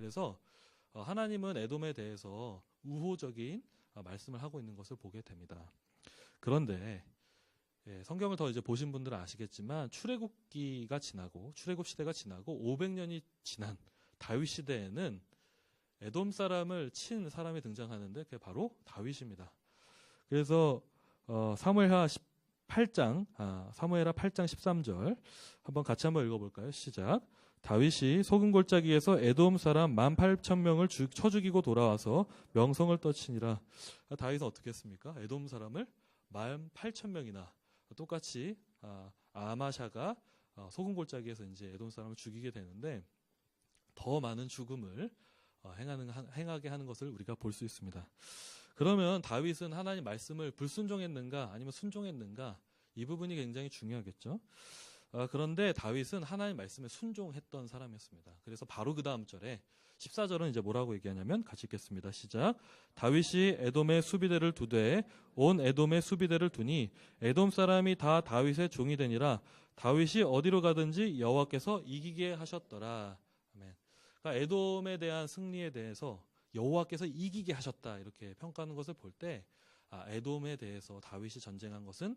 그래서 하나님은 에돔에 대해서 우호적인 말씀을 하고 있는 것을 보게 됩니다. 그런데 성경을 더 이제 보신 분들은 아시겠지만 출애굽기가 지나고 출애굽 시대가 지나고 500년이 지난 다윗 시대에는 에돔 사람을 친 사람이 등장하는데 그게 바로 다윗입니다. 그래서 사무엘하 8장 13절 같이 한번 읽어볼까요? 시작. 다윗이 소금 골짜기에서 에돔 사람 18,000명을 쳐 죽이고 돌아와서 명성을 떨치니라. 다윗은 어떻게 했습니까? 에돔 사람을 18,000명이나 똑같이 아마샤가 소금 골짜기에서 이제 에돔 사람을 죽이게 되는데 더 많은 죽음을 행하게 하는 것을 우리가 볼 수 있습니다. 그러면 다윗은 하나님 말씀을 불순종했는가 아니면 순종했는가? 이 부분이 굉장히 중요하겠죠. 그런데 다윗은 하나님 말씀에 순종했던 사람이었습니다. 그래서 바로 그 다음 절에 14절은 이제 뭐라고 얘기하냐면 같이 읽겠습니다. 시작. 다윗이 에돔의 수비대를 두되 온 에돔의 수비대를 두니 에돔 사람이 다 다윗의 종이 되니라. 다윗이 어디로 가든지 여호와께서 이기게 하셨더라. 아멘. 그러니까 에돔에 대한 승리에 대해서 여호와께서 이기게 하셨다 이렇게 평가하는 것을 볼 때 에돔에 대해서 다윗이 전쟁한 것은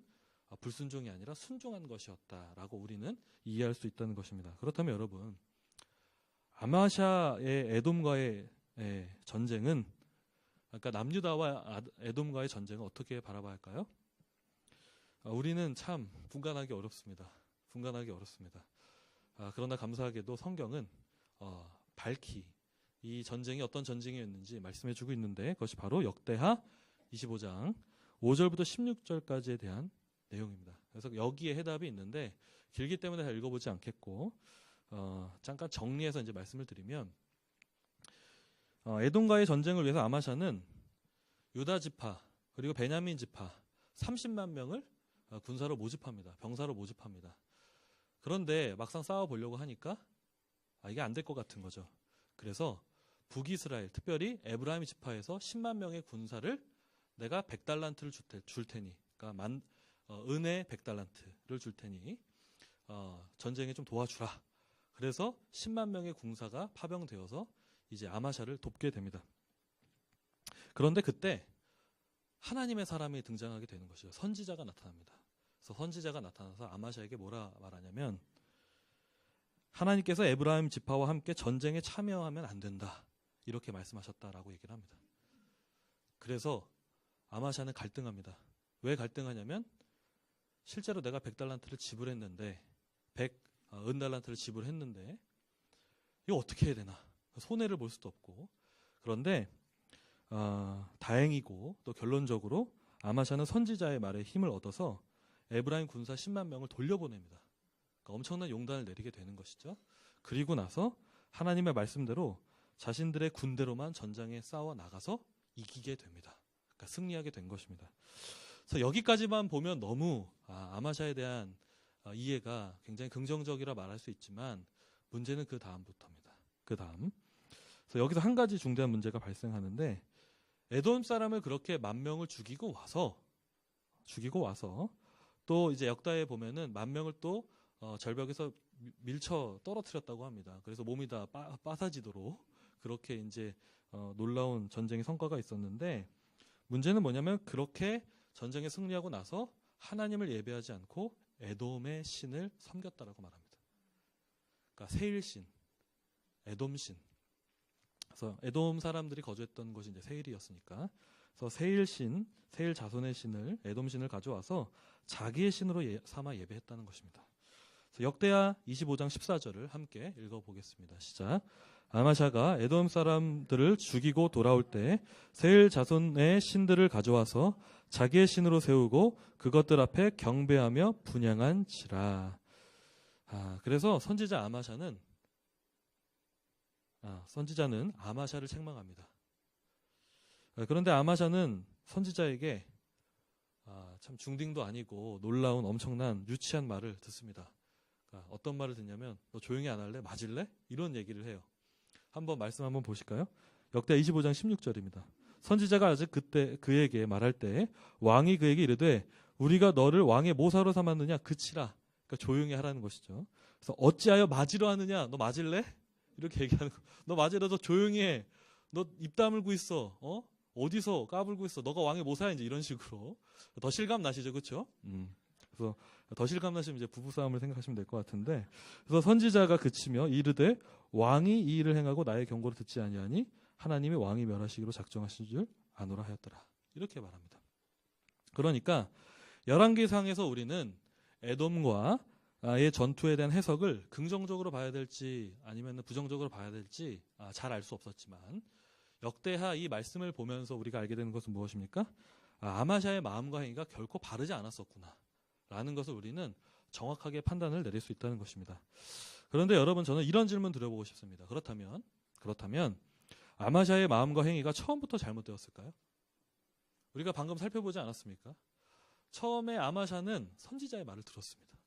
불순종이 아니라 순종한 것이었다라고 우리는 이해할 수 있다는 것입니다. 그렇다면 여러분 아마샤의 에돔과의 전쟁은 그러니까 남유다와 에돔과의 전쟁은 어떻게 바라봐야 할까요? 우리는 참 분간하기 어렵습니다. 그러나 감사하게도 성경은 밝히 이 전쟁이 어떤 전쟁이었는지 말씀해주고 있는데 그것이 바로 역대하 25장 5절부터 16절까지에 대한 내용입니다. 그래서 여기에 해답이 있는데 길기 때문에 다 읽어보지 않겠고 잠깐 정리해서 이제 말씀을 드리면 에돔과의 전쟁을 위해서 아마샤는 유다 지파 그리고 베냐민 지파 30만 명을 군사로 모집합니다. 병사로 모집합니다. 그런데 막상 싸워보려고 하니까 이게 안 될 것 같은 거죠. 그래서 북이스라엘 특별히 에브라임 지파에서 10만 명의 군사를 내가 100달란트를 줄 테니 그러니까 은혜 100달란트를 줄 테니 전쟁에 좀 도와주라. 그래서 10만 명의 군사가 파병되어서 이제 아마샤를 돕게 됩니다. 그런데 그때 하나님의 사람이 등장하게 되는 것이죠. 선지자가 나타납니다. 그래서 선지자가 나타나서 아마샤에게 뭐라 말하냐면 하나님께서 에브라임 지파와 함께 전쟁에 참여하면 안 된다. 이렇게 말씀하셨다라고 얘기를 합니다. 그래서 아마샤는 갈등합니다. 왜 갈등하냐면 실제로 내가 100달란트를 지불했는데 은달란트를 지불했는데 이거 어떻게 해야 되나? 손해를 볼 수도 없고 그런데 다행이고 또 결론적으로 아마샤는 선지자의 말에 힘을 얻어서 에브라임 군사 10만 명을 돌려보냅니다. 그러니까 엄청난 용단을 내리게 되는 것이죠. 그리고 나서 하나님의 말씀대로 자신들의 군대로만 전장에 싸워 나가서 이기게 됩니다. 그러니까 승리하게 된 것입니다. 그래서 여기까지만 보면 너무 아마샤에 대한 이해가 굉장히 긍정적이라 말할 수 있지만 문제는 그 다음부터입니다. 그 다음. 그래서 여기서 한 가지 중대한 문제가 발생하는데 에돔 사람을 그렇게 10,000명을 죽이고 와서 또 이제 역다에 보면은 10,000명을 또 절벽에서 밀쳐 떨어뜨렸다고 합니다. 그래서 몸이 다 빠사지도록 그렇게 이제 놀라운 전쟁의 성과가 있었는데 문제는 뭐냐면 그렇게 전쟁에 승리하고 나서 하나님을 예배하지 않고 에돔의 신을 섬겼다라고 말합니다. 그러니까 세일신, 에돔신. 그래서 에돔 사람들이 거주했던 곳이 이제 세일이었으니까. 그래서 세일신, 세일 자손의 신을 에돔신을 가져와서 자기의 신으로 삼아 예배했다는 것입니다. 그래서 역대하 25장 14절을 함께 읽어보겠습니다. 시작. 아마샤가 에돔 사람들을 죽이고 돌아올 때 세일 자손의 신들을 가져와서 자기의 신으로 세우고 그것들 앞에 경배하며 분향한지라. 그래서 선지자는 아마샤를 책망합니다. 그런데 아마샤는 선지자에게 참 중딩도 아니고 놀라운 엄청난 유치한 말을 듣습니다. 어떤 말을 듣냐면 너 조용히 안 할래? 맞을래? 이런 얘기를 해요. 한번 말씀 한번 보실까요? 역대 25장 16절입니다. 선지자가 아직 그때 그에게 말할 때 왕이 그에게 이르되 우리가 너를 왕의 모사로 삼았느냐 그치라. 그러니까 조용히 하라는 것이죠. 그래서 어찌하여 맞으려 하느냐? 너 맞을래? 이렇게 얘기하는 거. 너 맞으라 너 조용히 해. 너 입 다물고 있어. 어디서 까불고 있어. 너가 왕의 모사야. 이제 이런 식으로. 더 실감 나시죠? 그렇죠? 그래서 더 실감 나시면 이제 부부싸움을 생각하시면 될 것 같은데, 그래서 선지자가 그치며 이르되 왕이 이 일을 행하고 나의 경고를 듣지 아니하니 하나님이 왕이 멸하시기로 작정하신 줄 아노라 하였더라. 이렇게 말합니다. 그러니까 열왕기상에서 우리는 에돔과의 전투에 대한 해석을 긍정적으로 봐야 될지 아니면 부정적으로 봐야 될지 잘 알 수 없었지만, 역대하 이 말씀을 보면서 우리가 알게 되는 것은 무엇입니까? 아마샤의 마음과 행위가 결코 바르지 않았었구나 라는 것을 우리는 정확하게 판단을 내릴 수 있다는 것입니다. 그런데 여러분, 저는 이런 질문 드려보고 싶습니다. 그렇다면 아마샤의 마음과 행위가 처음부터 잘못되었을까요? 우리가 방금 살펴보지 않았습니까? 처음에 아마샤는 선지자의 말을 들었습니다.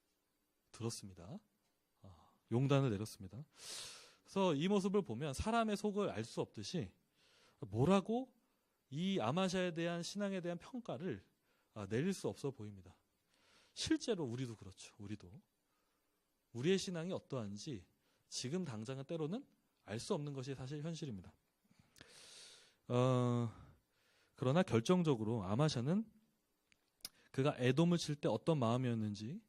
용단을 내렸습니다. 그래서 이 모습을 보면 사람의 속을 알 수 없듯이 뭐라고 이 아마샤에 대한 신앙에 대한 평가를 내릴 수 없어 보입니다. 실제로 우리도 그렇죠. 우리의 신앙이 어떠한지 지금 당장은 때로는 알 수 없는 것이 사실 현실입니다. 그러나 결정적으로 아마샤는 그가 에돔을 칠 때 어떤 마음이었는지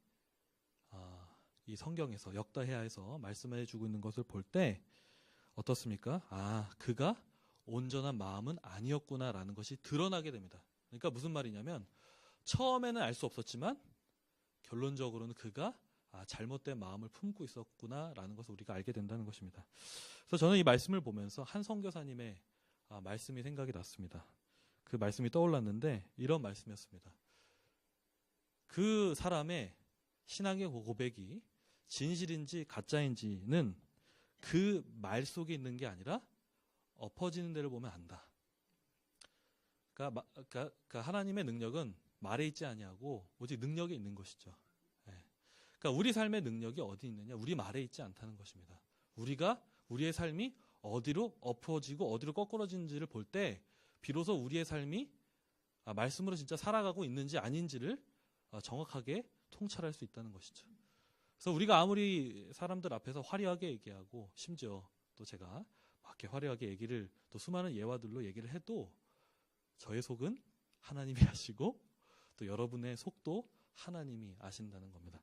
이 성경에서 역다해야에서 말씀해 주고 있는 것을 볼 때 어떻습니까? 그가 온전한 마음은 아니었구나라는 것이 드러나게 됩니다. 그러니까 무슨 말이냐면 처음에는 알 수 없었지만 결론적으로는 그가 잘못된 마음을 품고 있었구나라는 것을 우리가 알게 된다는 것입니다. 그래서 저는 이 말씀을 보면서 한 선교사님의 말씀이 생각이 났습니다. 그 말씀이 떠올랐는데 이런 말씀이었습니다. 그 사람의 신앙의 고백이 진실인지 가짜인지는 그 말 속에 있는 게 아니라 엎어지는 데를 보면 안다. 그러니까 하나님의 능력은 말에 있지 아니하고 오직 능력에 있는 것이죠. 그러니까 우리 삶의 능력이 어디 있느냐? 우리 말에 있지 않다는 것입니다. 우리의 삶이 어디로 엎어지고 어디로 거꾸러진지를 볼 때 비로소 우리의 삶이 말씀으로 진짜 살아가고 있는지 아닌지를 정확하게 통찰할 수 있다는 것이죠. 그래서 우리가 아무리 사람들 앞에서 화려하게 얘기하고 심지어 또 제가 막 화려하게 얘기를 또 수많은 예화들로 얘기를 해도 저의 속은 하나님이 아시고 또 여러분의 속도 하나님이 아신다는 겁니다.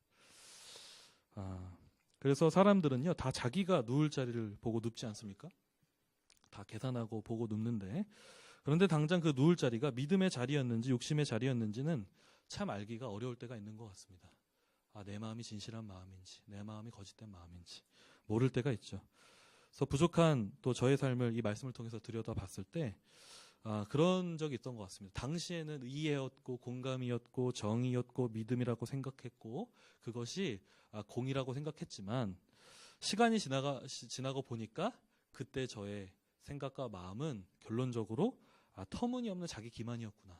그래서 사람들은요 다 자기가 누울 자리를 보고 눕지 않습니까? 다 계산하고 보고 눕는데, 그런데 당장 그 누울 자리가 믿음의 자리였는지 욕심의 자리였는지는 참 알기가 어려울 때가 있는 것 같습니다. 내 마음이 진실한 마음인지 내 마음이 거짓된 마음인지 모를 때가 있죠. 그래서 부족한 또 저의 삶을 이 말씀을 통해서 들여다봤을 때 그런 적이 있던 것 같습니다. 당시에는 이해였고 공감이었고 정의였고 믿음이라고 생각했고 그것이 공이라고 생각했지만 시간이 지나고 보니까 그때 저의 생각과 마음은 결론적으로 터무니없는 자기 기만이었구나.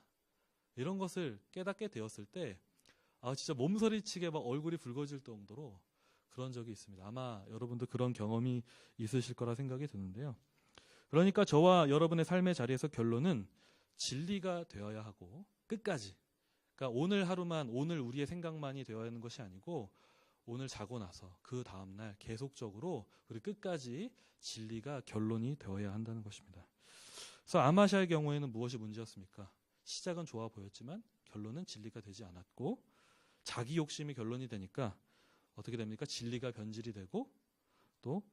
이런 것을 깨닫게 되었을 때 진짜 몸서리치게 막 얼굴이 붉어질 정도로 그런 적이 있습니다. 아마 여러분도 그런 경험이 있으실 거라 생각이 드는데요. 그러니까 저와 여러분의 삶의 자리에서 결론은 진리가 되어야 하고 끝까지, 그러니까 오늘 하루만 오늘 우리의 생각만이 되어야 하는 것이 아니고 오늘 자고 나서 그 다음날 계속적으로 우리 끝까지 진리가 결론이 되어야 한다는 것입니다. 그래서 아마샤의 경우에는 무엇이 문제였습니까? 시작은 좋아 보였지만 결론은 진리가 되지 않았고 자기 욕심이 결론이 되니까 어떻게 됩니까? 진리가 변질이 되고 또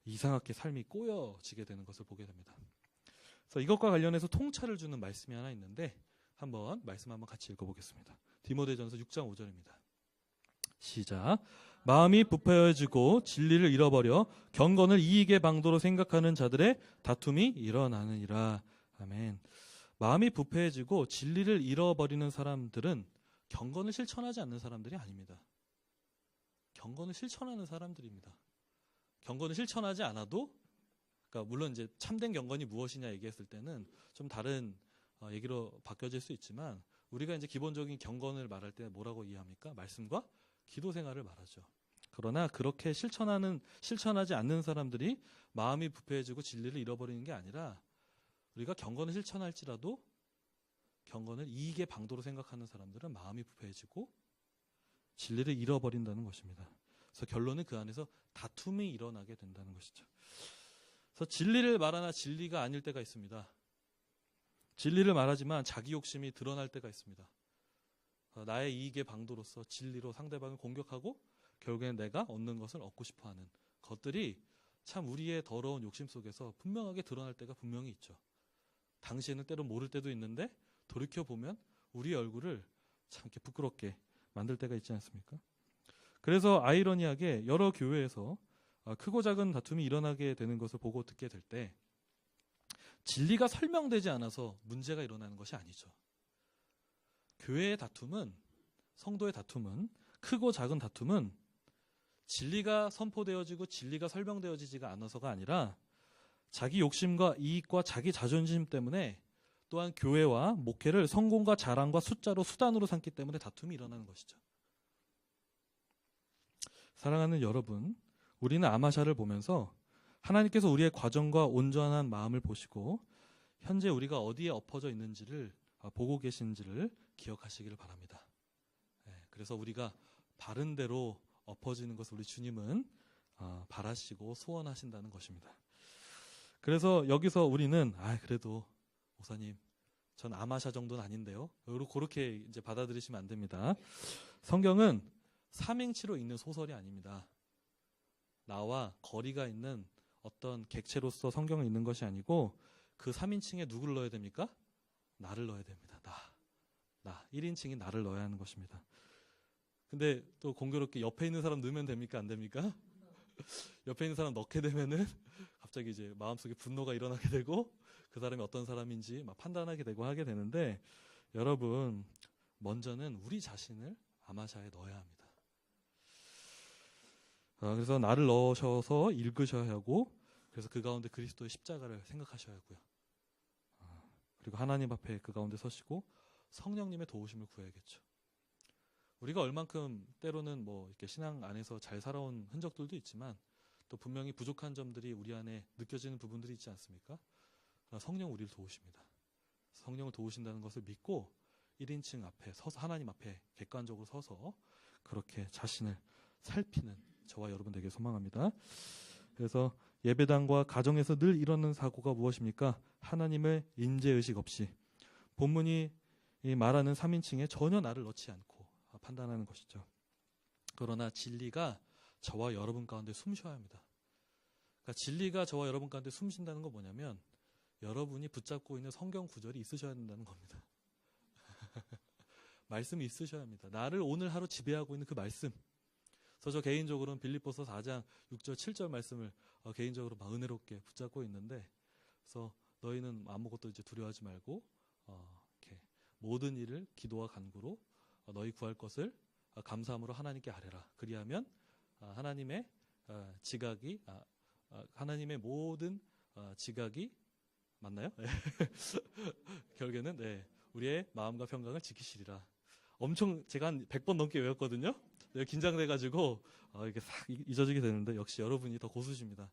이상하게 삶이 꼬여지게 되는 것을 보게 됩니다. 그래서 이것과 관련해서 통찰을 주는 말씀이 하나 있는데 말씀 한번 같이 읽어보겠습니다. 디모데전서 6장 5절입니다. 시작. 마음이 부패해지고 진리를 잃어버려 경건을 이익의 방도로 생각하는 자들의 다툼이 일어나느니라. 아멘. 마음이 부패해지고 진리를 잃어버리는 사람들은 경건을 실천하지 않는 사람들이 아닙니다. 경건을 실천하는 사람들입니다. 경건을 실천하지 않아도, 그러니까 물론 이제 참된 경건이 무엇이냐 얘기했을 때는 좀 다른 얘기로 바뀌어질 수 있지만 우리가 이제 기본적인 경건을 말할 때 뭐라고 이해합니까? 말씀과 기도 생활을 말하죠. 그러나 그렇게 실천하지 않는 사람들이 마음이 부패해지고 진리를 잃어버리는 게 아니라 우리가 경건을 실천할지라도 경건을 이익의 방도로 생각하는 사람들은 마음이 부패해지고 진리를 잃어버린다는 것입니다. 그래서 결론은 그 안에서 다툼이 일어나게 된다는 것이죠. 그래서 진리를 말하나 진리가 아닐 때가 있습니다. 진리를 말하지만 자기 욕심이 드러날 때가 있습니다. 나의 이익의 방도로서 진리로 상대방을 공격하고 결국에는 내가 얻는 것을 얻고 싶어하는 것들이 참 우리의 더러운 욕심 속에서 분명하게 드러날 때가 분명히 있죠. 당시에는 때로 모를 때도 있는데 돌이켜보면 우리의 얼굴을 참 이렇게 부끄럽게 만들 때가 있지 않습니까? 그래서 아이러니하게 여러 교회에서 크고 작은 다툼이 일어나게 되는 것을 보고 듣게 될 때 진리가 설명되지 않아서 문제가 일어나는 것이 아니죠. 교회의 다툼은, 성도의 다툼은, 크고 작은 다툼은 진리가 선포되어지고 진리가 설명되어지지가 않아서가 아니라 자기 욕심과 이익과 자기 자존심 때문에 또한 교회와 목회를 성공과 자랑과 숫자로 수단으로 삼기 때문에 다툼이 일어나는 것이죠. 사랑하는 여러분, 우리는 아마샤를 보면서 하나님께서 우리의 과정과 온전한 마음을 보시고 현재 우리가 어디에 엎어져 있는지를 보고 계신지를 기억하시기를 바랍니다. 그래서 우리가 바른 대로 엎어지는 것을 우리 주님은 바라시고 소원하신다는 것입니다. 그래서 여기서 우리는 그래도 목사님 전 아마샤 정도는 아닌데요. 그렇게 이제 받아들이시면 안 됩니다. 성경은 삼행치로 읽는 소설이 아닙니다. 나와 거리가 있는 어떤 객체로서 성경을 읽는 것이 아니고 그 3인칭에 누구를 넣어야 됩니까? 나를 넣어야 됩니다. 나 1인칭이 나를 넣어야 하는 것입니다. 근데 또 공교롭게 옆에 있는 사람 넣으면 됩니까? 안 됩니까? 옆에 있는 사람 넣게 되면은 갑자기 이제 마음속에 분노가 일어나게 되고 그 사람이 어떤 사람인지 막 판단하게 되고 하게 되는데 여러분 먼저는 우리 자신을 아마샤에 넣어야 합니다. 그래서 나를 넣으셔서 읽으셔야 하고 그래서 그 가운데 그리스도의 십자가를 생각하셔야 하고요. 그리고 하나님 앞에 그 가운데 서시고 성령님의 도우심을 구해야겠죠. 우리가 얼만큼 때로는 뭐 이렇게 신앙 안에서 잘 살아온 흔적들도 있지만 또 분명히 부족한 점들이 우리 안에 느껴지는 부분들이 있지 않습니까? 그러나 성령 우리를 도우십니다. 성령을 도우신다는 것을 믿고 1인칭 앞에 서서 하나님 앞에 객관적으로 서서 그렇게 자신을 살피는 저와 여러분 되게 소망합니다. 그래서 예배당과 가정에서 늘 일어나는 사고가 무엇입니까? 하나님의 인재의식 없이 본문이 말하는 3인칭에 전혀 나를 넣지 않고 판단하는 것이죠. 그러나 진리가 저와 여러분 가운데 숨쉬어야 합니다. 그러니까 진리가 저와 여러분 가운데 숨쉰다는 건 뭐냐면 여러분이 붙잡고 있는 성경 구절이 있으셔야 된다는 겁니다. 말씀이 있으셔야 합니다. 나를 오늘 하루 지배하고 있는 그 말씀. 그래서 저 개인적으로는 빌립보서 4장 6절 7절 말씀을 개인적으로 막 은혜롭게 붙잡고 있는데 그래서 너희는 아무것도 이제 두려워하지 말고 이렇게 모든 일을 기도와 간구로 너희 구할 것을 감사함으로 하나님께 아뢰라. 그리하면 하나님의 지각이 하나님의 모든 지각이 맞나요? 결국에는 우리의 마음과 평강을 지키시리라. 엄청 제가 한 100번 넘게 외웠거든요. 긴장돼가지고 이게 싹 잊어지게 되는데 역시 여러분이 더 고수십니다.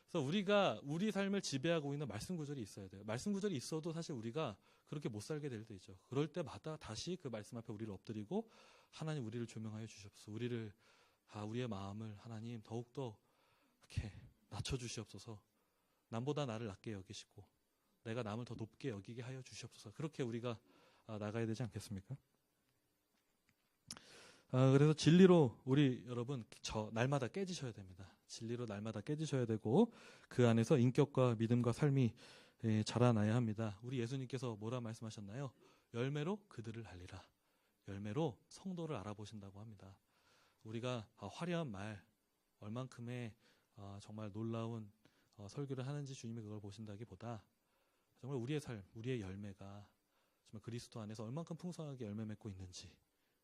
그래서 우리가 우리 삶을 지배하고 있는 말씀 구절이 있어야 돼요. 말씀 구절이 있어도 사실 우리가 그렇게 못 살게 될 때 있죠. 그럴 때마다 다시 그 말씀 앞에 우리를 엎드리고 하나님 우리를 조명하여 주시옵소서. 우리의 마음을 하나님 더욱더 이렇게 낮춰주시옵소서. 남보다 나를 낮게 여기시고 내가 남을 더 높게 여기게 하여 주시옵소서. 그렇게 우리가 나가야 되지 않겠습니까? 그래서 진리로 우리 여러분 날마다 깨지셔야 됩니다. 진리로 날마다 깨지셔야 되고 그 안에서 인격과 믿음과 삶이 자라나야 합니다. 우리 예수님께서 뭐라 말씀하셨나요? 열매로 그들을 알리라. 열매로 성도를 알아보신다고 합니다. 우리가 화려한 말 얼만큼의 정말 놀라운 설교를 하는지 주님이 그걸 보신다기보다 정말 우리의 삶, 우리의 열매가 정말 그리스도 안에서 얼만큼 풍성하게 열매 맺고 있는지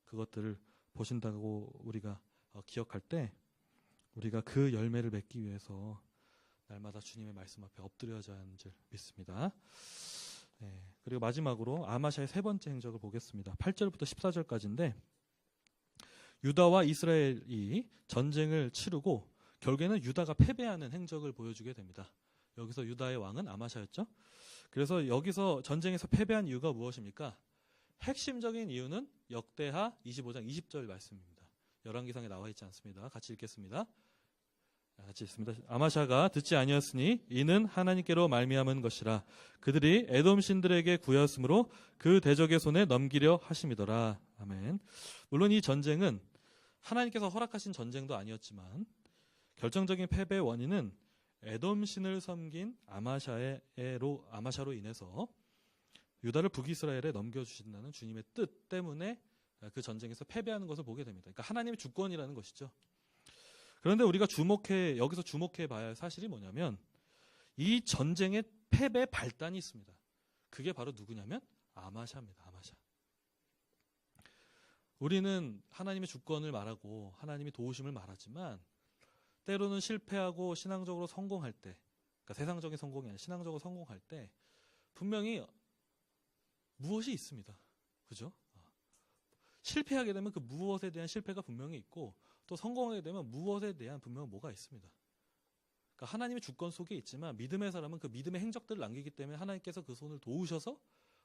그것들을 보신다고 우리가 기억할 때 우리가 그 열매를 맺기 위해서 날마다 주님의 말씀 앞에 엎드려져야 하는 줄 믿습니다. 그리고 마지막으로 아마샤의 세 번째 행적을 보겠습니다. 8절부터 14절까지인데 유다와 이스라엘이 전쟁을 치르고 결국에는 유다가 패배하는 행적을 보여주게 됩니다. 여기서 유다의 왕은 아마샤였죠. 그래서 여기서 전쟁에서 패배한 이유가 무엇입니까? 핵심적인 이유는 역대하 25장 20절 말씀입니다. 열왕기상에 나와 있지 않습니다. 같이 읽겠습니다. 같이 읽습니다. 아마샤가 듣지 아니었으니 이는 하나님께로 말미암은 것이라. 그들이 에돔 신들에게 구하였으므로 그 대적의 손에 넘기려 하심이더라. 아멘. 물론 이 전쟁은 하나님께서 허락하신 전쟁도 아니었지만 결정적인 패배의 원인은 에돔 신을 섬긴 아마샤로 인해서 유다를 북이스라엘에 넘겨주신다는 주님의 뜻 때문에 그 전쟁에서 패배하는 것을 보게 됩니다. 그러니까 하나님의 주권이라는 것이죠. 그런데 우리가 여기서 주목해 봐야 할 사실이 뭐냐면 이 전쟁의 패배 발단이 있습니다. 그게 바로 누구냐면 아마샤입니다. 아마샤. 우리는 하나님의 주권을 말하고 하나님의 도우심을 말하지만 때로는 실패하고 신앙적으로 성공할 때, 그러니까 세상적인 성공이 아니라 신앙적으로 성공할 때 분명히 무엇이 있습니다. 그죠? 실패하게 되면 그 무엇에 대한 실패가 분명히 있고 또 성공하게 되면 무엇에 대한 분명 뭐가 있습니다. 그러니까 하나님의 주권 속에 있지만 믿음의 사람은 그 믿음의 행적들을 남기기 때문에 하나님께서 그 손을 도우셔서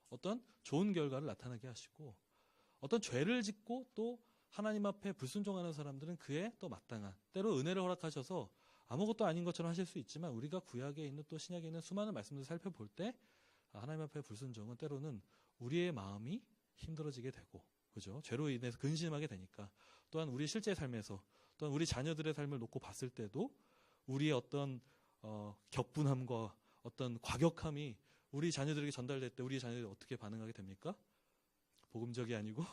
어떤 좋은 결과를 나타나게 하시고 어떤 죄를 짓고 또 하나님 앞에 불순종하는 사람들은 그에 또 마땅한 때로 은혜를 허락하셔서 아무것도 아닌 것처럼 하실 수 있지만 우리가 구약에 있는 또 신약에 있는 수많은 말씀들을 살펴볼 때 하나님 앞에 불순종은 때로는 우리의 마음이 힘들어지게 되고 그죠? 죄로 인해서 근심하게 되니까 또한 우리 실제 삶에서 또한 우리 자녀들의 삶을 놓고 봤을 때도 우리의 어떤 격분함과 어떤 과격함이 우리 자녀들에게 전달될 때 우리 자녀들이 어떻게 반응하게 됩니까? 복음적이 아니고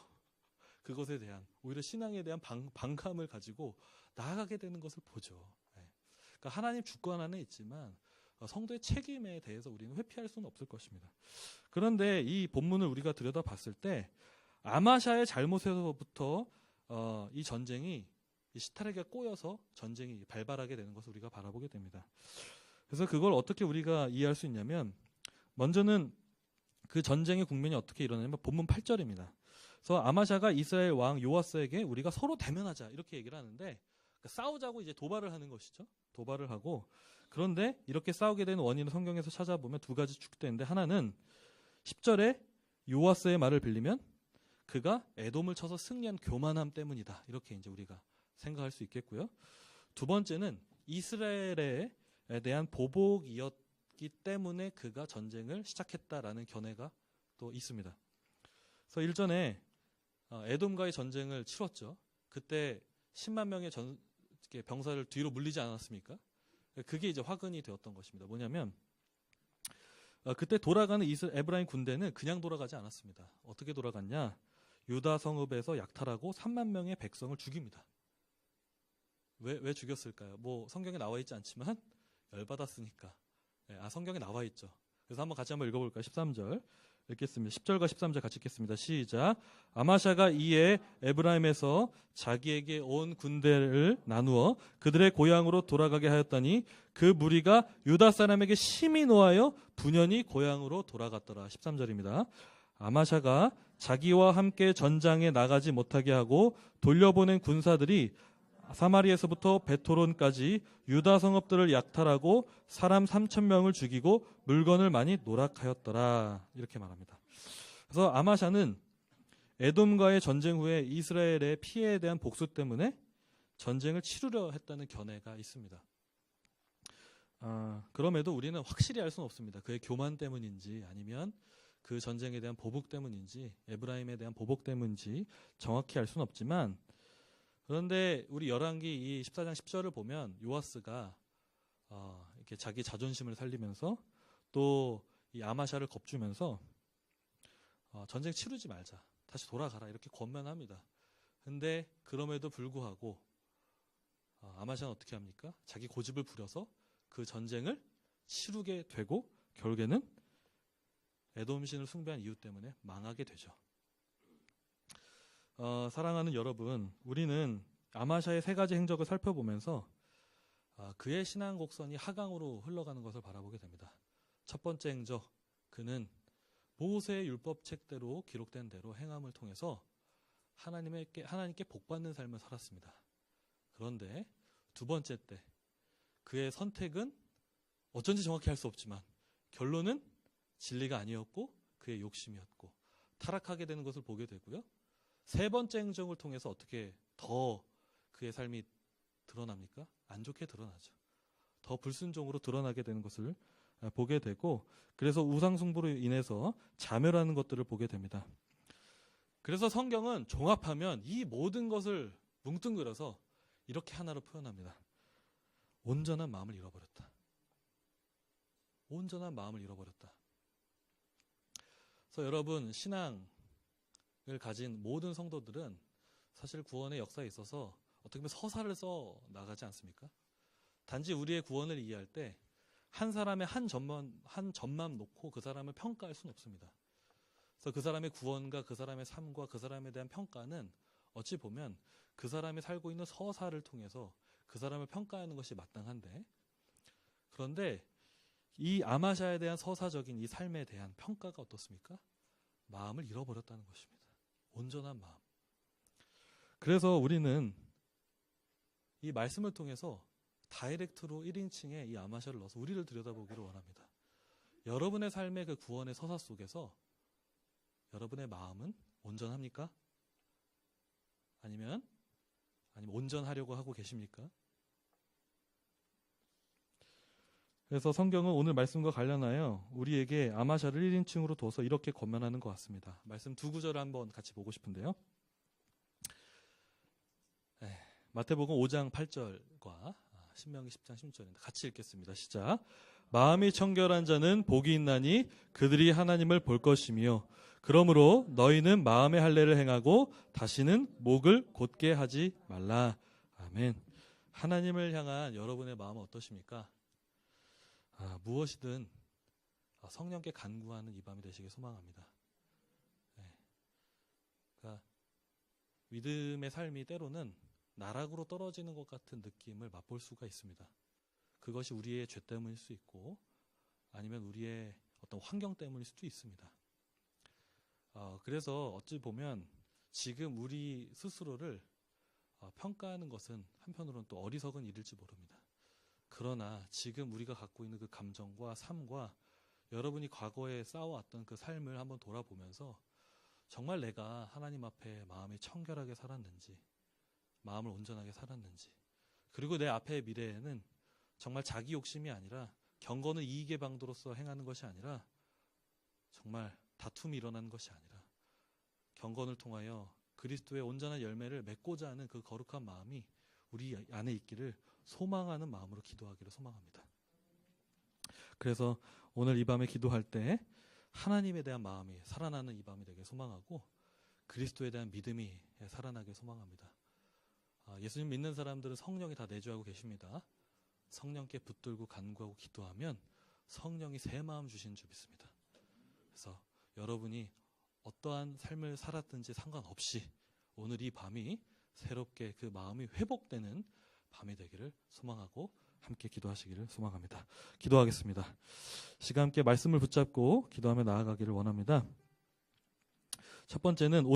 그것에 대한 오히려 신앙에 대한 반감을 가지고 나아가게 되는 것을 보죠. 그러니까 하나님 주권 안에 있지만 성도의 책임에 대해서 우리는 회피할 수는 없을 것입니다. 그런데 이 본문을 우리가 들여다봤을 때 아마샤의 잘못에서부터 이 전쟁이 이 시타락에 꼬여서 전쟁이 발발하게 되는 것을 우리가 바라보게 됩니다. 그래서 그걸 어떻게 우리가 이해할 수 있냐면 먼저는 그 전쟁의 국면이 어떻게 일어나냐면 본문 8절입니다. 그래서 아마샤가 이스라엘 왕 요아스에게 우리가 서로 대면하자 이렇게 얘기를 하는데 그러니까 싸우자고 이제 도발을 하는 것이죠. 도발을 하고 그런데 이렇게 싸우게 되는 원인을 성경에서 찾아보면 두 가지 축되는데 하나는 10절에 요아스의 말을 빌리면 그가 에돔을 쳐서 승리한 교만함 때문이다. 이렇게 이제 우리가 생각할 수 있겠고요. 두 번째는 이스라엘에 대한 보복이었기 때문에 그가 전쟁을 시작했다라는 견해가 또 있습니다. 그래서 일전에 에돔과의 전쟁을 치렀죠. 그때 10만 명의 병사를 뒤로 물리지 않았습니까? 그게 이제 화근이 되었던 것입니다. 뭐냐면 그때 돌아가는 에브라임 군대는 그냥 돌아가지 않았습니다. 어떻게 돌아갔냐? 유다 성읍에서 약탈하고 3만 명의 백성을 죽입니다. 왜 죽였을까요? 뭐 성경에 나와 있지 않지만 열받았으니까. 성경에 나와 있죠. 그래서 같이 한번 읽어볼까요? 13절 읽겠습니다. 10절과 13절 같이 읽겠습니다. 시작. 아마샤가 이에 에브라임에서 자기에게 온 군대를 나누어 그들의 고향으로 돌아가게 하였더니 그 무리가 유다 사람에게 심히 노하여 분연히 고향으로 돌아갔더라. 13절입니다. 아마샤가 자기와 함께 전장에 나가지 못하게 하고 돌려보낸 군사들이 사마리에서부터 베토론까지 유다 성읍들을 약탈하고 사람 3,000명을 죽이고 물건을 많이 노락하였더라. 이렇게 말합니다. 그래서 아마샤는 에돔과의 전쟁 후에 이스라엘의 피해에 대한 복수 때문에 전쟁을 치르려 했다는 견해가 있습니다. 그럼에도 우리는 확실히 알 수는 없습니다. 그의 교만 때문인지 아니면 그 전쟁에 대한 보복 때문인지 에브라임에 대한 보복 때문인지 정확히 알 수는 없지만 그런데 우리 열왕기 이 14장 10절을 보면 요아스가 이렇게 자기 자존심을 살리면서 또 이 아마샤를 겁주면서 전쟁 치르지 말자. 다시 돌아가라. 이렇게 권면합니다. 근데 그럼에도 불구하고 아마샤는 어떻게 합니까? 자기 고집을 부려서 그 전쟁을 치르게 되고 결국에는 에돔 신을 숭배한 이유 때문에 망하게 되죠. 사랑하는 여러분, 우리는 아마샤의 세 가지 행적을 살펴보면서 그의 신앙 곡선이 하강으로 흘러가는 것을 바라보게 됩니다. 첫 번째 행적, 그는 모세의 율법책대로 기록된 대로 행함을 통해서 하나님께 복받는 삶을 살았습니다. 그런데 두 번째 때 그의 선택은 어쩐지 정확히 할 수 없지만 결론은 진리가 아니었고 그의 욕심이었고 타락하게 되는 것을 보게 되고요. 세 번째 행적을 통해서 어떻게 더 그의 삶이 드러납니까? 안 좋게 드러나죠. 더 불순종으로 드러나게 되는 것을 보게 되고, 그래서 우상숭배로 인해서 자멸하는 것들을 보게 됩니다. 그래서 성경은 종합하면 이 모든 것을 뭉뚱그려서 이렇게 하나로 표현합니다. 온전한 마음을 잃어버렸다. 온전한 마음을 잃어버렸다. 그래서 여러분, 신앙을 가진 모든 성도들은 사실 구원의 역사에 있어서 어떻게 보면 서사를 써 나가지 않습니까? 단지 우리의 구원을 이해할 때 한 사람의 한 점만 놓고 그 사람을 평가할 수는 없습니다. 그래서 그 사람의 구원과 그 사람의 삶과 그 사람에 대한 평가는 어찌 보면 그 사람이 살고 있는 서사를 통해서 그 사람을 평가하는 것이 마땅한데, 그런데 이 아마샤에 대한 서사적인 이 삶에 대한 평가가 어떻습니까? 마음을 잃어버렸다는 것입니다. 온전한 마음. 그래서 우리는 이 말씀을 통해서 다이렉트로 1인칭에 이 아마샤를 넣어서 우리를 들여다보기를 원합니다. 여러분의 삶의 그 구원의 서사 속에서 여러분의 마음은 온전합니까? 아니면 온전하려고 하고 계십니까? 그래서 성경은 오늘 말씀과 관련하여 우리에게 아마샤를 1인칭으로 둬서 이렇게 권면하는 것 같습니다. 말씀 두 구절을 한번 같이 보고 싶은데요. 마태복음 5장 8절과 신명기 10장 16절입니다. 같이 읽겠습니다. 시작. 마음이 청결한 자는 복이 있나니 그들이 하나님을 볼 것이며 그러므로 너희는 마음의 할례를 행하고 다시는 목을 곧게 하지 말라. 아멘. 하나님을 향한 여러분의 마음은 어떠십니까? 무엇이든 성령께 간구하는 이 밤이 되시길 소망합니다. 그러니까 믿음의 삶이 때로는 나락으로 떨어지는 것 같은 느낌을 맛볼 수가 있습니다. 그것이 우리의 죄 때문일 수 있고 아니면 우리의 어떤 환경 때문일 수도 있습니다. 그래서 어찌 보면 지금 우리 스스로를 평가하는 것은 한편으로는 또 어리석은 일일지 모릅니다. 그러나 지금 우리가 갖고 있는 그 감정과 삶과 여러분이 과거에 쌓아왔던 그 삶을 한번 돌아보면서 정말 내가 하나님 앞에 마음이 청결하게 살았는지, 마음을 온전하게 살았는지, 그리고 내 앞의 미래에는 정말 자기 욕심이 아니라 경건은 이익의 방도로서 행하는 것이 아니라 정말 다툼이 일어나는 것이 아니라 경건을 통하여 그리스도의 온전한 열매를 맺고자 하는 그 거룩한 마음이 우리 안에 있기를 소망하는 마음으로 기도하기를 소망합니다. 그래서 오늘 이 밤에 기도할 때 하나님에 대한 마음이 살아나는 이 밤이 되길 소망하고 그리스도에 대한 믿음이 살아나길 소망합니다. 예수님 믿는 사람들은 성령이 다 내주하고 계십니다. 성령께 붙들고 간구하고 기도하면 성령이 새 마음 주신 줄 믿습니다. 그래서 여러분이 어떠한 삶을 살았든지 상관없이 오늘 이 밤이 새롭게 그 마음이 회복되는 밤이 되기를 소망하고 함께 기도하시기를 소망합니다. 기도하겠습니다. 시간 함께 말씀을 붙잡고 기도하며 나아가기를 원합니다. 첫 번째는